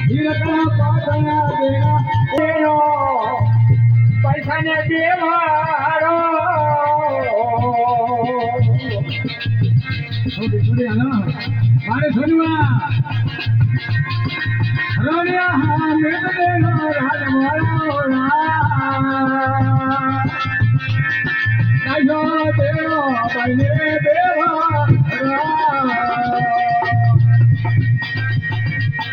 હીરકના પાટણા દેના એનો પૈસાને દેવારો મારે સુનવા રણ્યા મેં દેનો રાજ મારો દેવો બને દેવા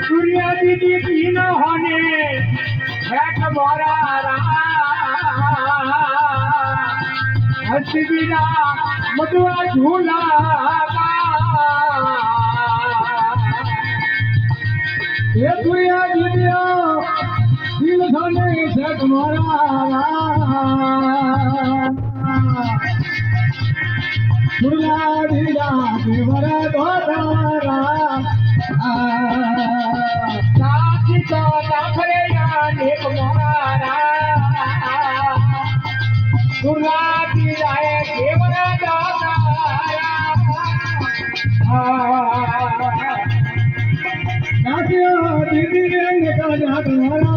सूर्या दीदी तीन होने बैठ मोरा हंस बिना मधुआ झूला ये सूर्या दीदी दिल होने बैठ मोरा सूर्या दीदा देवरा दोरा साथी तो दाखले एक मोरा दुर्गाती जाए देवरा दासियों दीदी ने निकाला तुम्हारा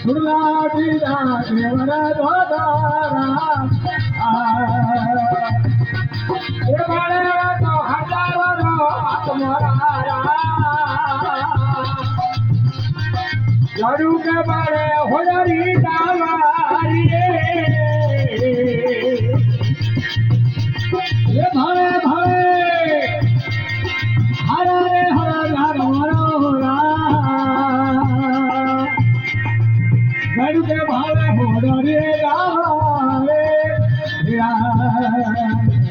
दुर्गाती जाए देवरा लाडू के बारे होरी डावारी ये भावे भावे हरा रे हरा लाड मोरा लाडू के भावे होरी डावारे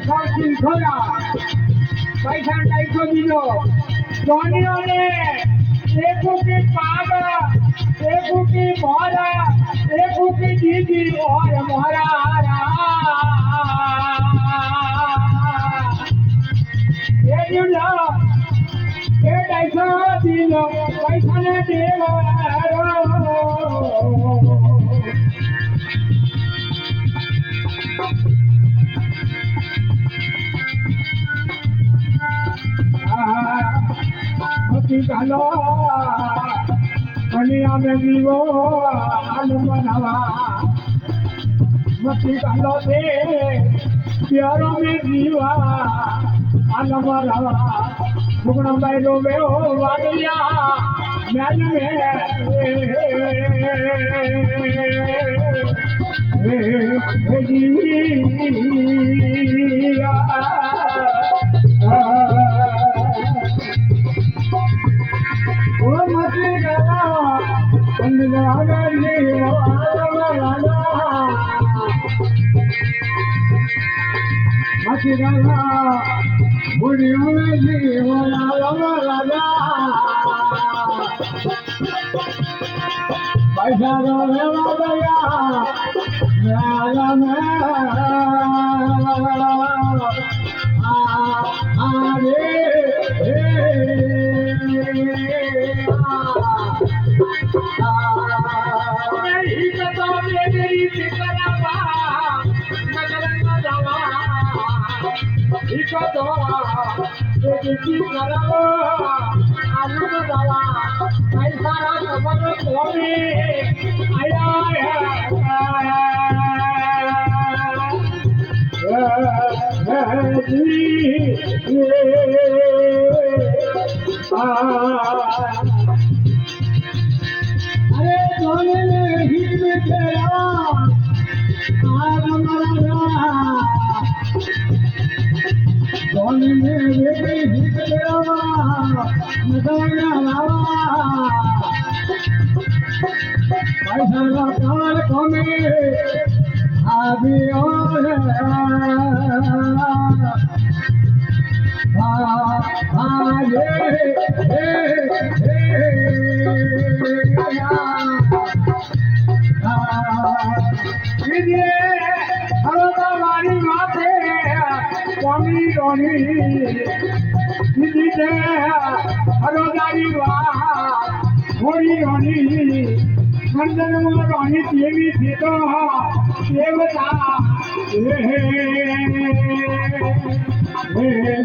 काकी खोला पैसा नहीं को दियो सोनियों ने देखो की पागा देखो की मोरा देखो की दीदी और मोरा ये जुला ये पैसा दिलो पैसा ने देवो ચાલો કન્યા में जीवो आलम नवा मती चालो दे प्यारो में जीवा आलम नवा गुण भाई रोवे हो वालिया मैल पैसा अरे सोने में हिट में तेरा सोने में हिट तेरा पैसा काल कमे आदि और हमारी माते स्वामी रोनी दीदी ने हरोदारी होरी रोनी मंदन रोनी देवी थी तो देवता આ